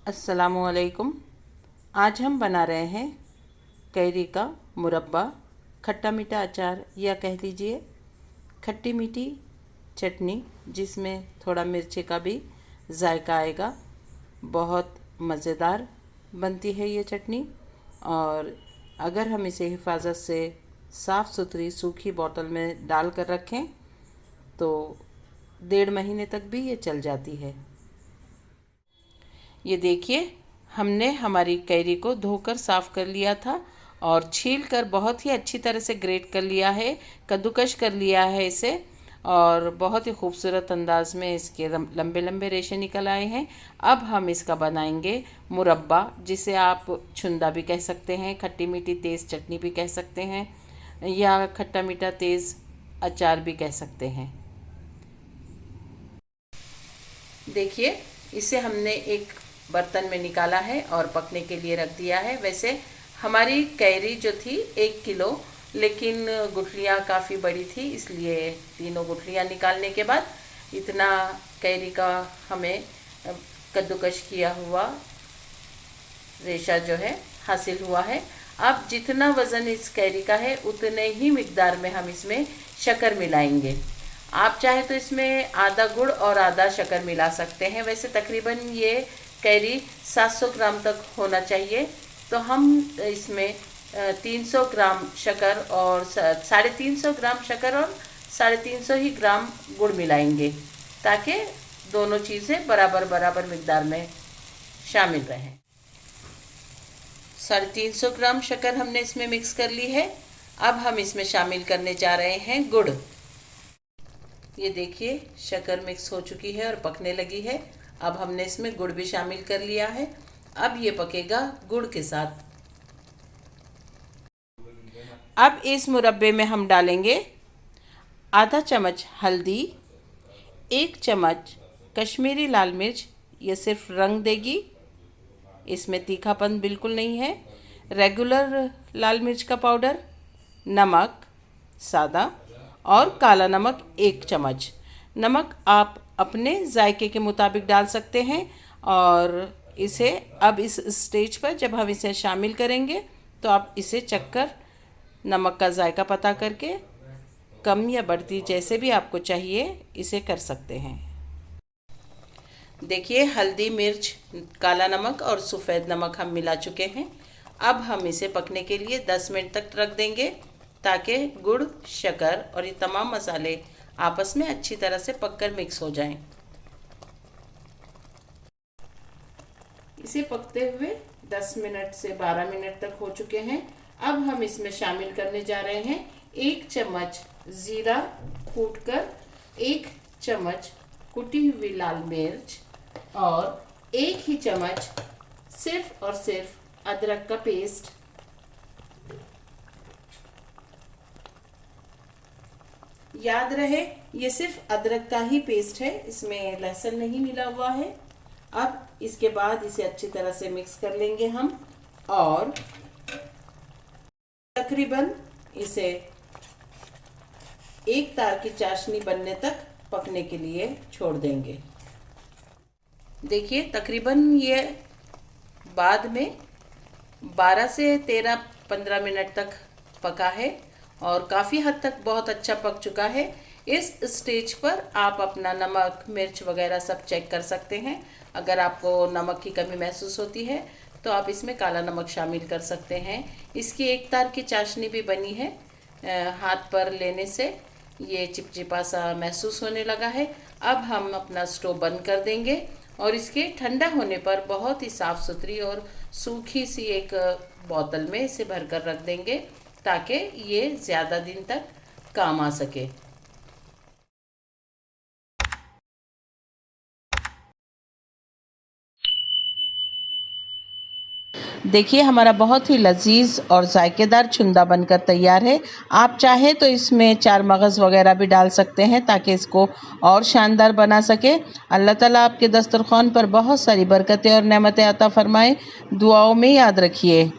अस्सलामुअलैकुम। आज हम बना रहे हैं कैरी का मुरब्बा, खट्टा मीठा अचार या कह लीजिए खट्टी मीठी चटनी, जिसमें थोड़ा मिर्ची का भी जायका आएगा। बहुत मज़ेदार बनती है ये चटनी। और अगर हम इसे हिफाजत से साफ़ सुथरी सूखी बोतल में डाल कर रखें तो 1.5 महीने तक भी ये चल जाती है। ये देखिए, हमने हमारी कैरी को धोकर साफ़ कर लिया था और छील कर बहुत ही अच्छी तरह से ग्रेट कर लिया है, कद्दूकश कर लिया है इसे। और बहुत ही खूबसूरत अंदाज में इसके लंबे लंबे रेशे निकल आए हैं। अब हम इसका बनाएंगे मुरब्बा, जिसे आप छुंदा भी कह सकते हैं, खट्टी मीठी तेज़ चटनी भी कह सकते हैं, या खट्टा मीठा तेज़ अचार भी कह सकते हैं। देखिए, इसे हमने एक बर्तन में निकाला है और पकने के लिए रख दिया है। वैसे हमारी कैरी जो थी 1 किलो, लेकिन गुठलियाँ काफ़ी बड़ी थी, इसलिए तीनों गुठलियाँ निकालने के बाद इतना कैरी का हमें कद्दूकश किया हुआ रेशा जो है हासिल हुआ है। अब जितना वज़न इस कैरी का है उतने ही मिकदार में हम इसमें शक्कर मिलाएंगे। आप चाहे तो इसमें आधा गुड़ और आधा शक्कर मिला सकते हैं। वैसे तकरीबन ये कैरी 700 ग्राम तक होना चाहिए, तो हम इसमें 300 ग्राम शक्कर और 350 ग्राम शक्कर और 350 ही ग्राम गुड़ मिलाएंगे, ताकि दोनों चीज़ें बराबर बराबर मिकदार में शामिल रहें। 350 ग्राम शक्कर हमने इसमें मिक्स कर ली है। अब हम इसमें शामिल करने जा रहे हैं गुड़। ये देखिए, शक्कर मिक्स हो चुकी है और पकने लगी है। अब हमने इसमें गुड़ भी शामिल कर लिया है। अब ये पकेगा गुड़ के साथ। अब इस मुरब्बे में हम डालेंगे आधा चम्मच हल्दी, 1 चम्मच कश्मीरी लाल मिर्च, ये सिर्फ रंग देगी, इसमें तीखापन बिल्कुल नहीं है, रेगुलर लाल मिर्च का पाउडर, नमक सादा और काला नमक 1 चम्मच। नमक आप अपने जायके के मुताबिक डाल सकते हैं। और इसे अब इस स्टेज पर जब हम इसे शामिल करेंगे तो आप इसे चखकर नमक का जायका पता करके कम या बढ़ती जैसे भी आपको चाहिए इसे कर सकते हैं। देखिए, हल्दी, मिर्च, काला नमक और सफ़ेद नमक हम मिला चुके हैं। अब हम इसे पकने के लिए 10 मिनट तक रख देंगे, ताकि गुड़, शक्कर और ये तमाम मसाले आपस में अच्छी तरह से पककर मिक्स हो जाएं। इसे पकते हुए 10 मिनट से 12 मिनट तक हो चुके हैं। अब हम इसमें शामिल करने जा रहे हैं 1 चम्मच ज़ीरा कूटकर, 1 चम्मच कुटी हुई लाल मिर्च और 1 ही चम्मच सिर्फ और सिर्फ अदरक का पेस्ट। याद रहे, ये सिर्फ अदरक का ही पेस्ट है, इसमें लहसुन नहीं मिला हुआ है। अब इसके बाद इसे अच्छी तरह से मिक्स कर लेंगे हम और तकरीबन इसे 1 तार की चाशनी बनने तक पकने के लिए छोड़ देंगे। देखिए, तकरीबन ये बाद में 12 से 13-15 मिनट तक पका है और काफ़ी हद तक बहुत अच्छा पक चुका है। इस स्टेज पर आप अपना नमक, मिर्च वगैरह सब चेक कर सकते हैं। अगर आपको नमक की कमी महसूस होती है तो आप इसमें काला नमक शामिल कर सकते हैं। इसकी 1 तार की चाशनी भी बनी है। हाथ पर लेने से ये चिपचिपा सा महसूस होने लगा है। अब हम अपना स्टोव बंद कर देंगे और इसके ठंडा होने पर बहुत ही साफ़ सुथरी और सूखी सी एक बोतल में इसे भरकर रख देंगे, ताकि ये ज़्यादा दिन तक काम आ सके। देखिए हमारा बहुत ही लजीज और जायकेदार छुंदा बनकर तैयार है। आप चाहे तो इसमें 4 मगज़ वगैरह भी डाल सकते हैं ताकि इसको और शानदार बना सके। अल्लाह ताला आपके दस्तरख़्वान पर बहुत सारी बरकतें और नेमतें अता फ़रमाए। दुआओं में याद रखिए।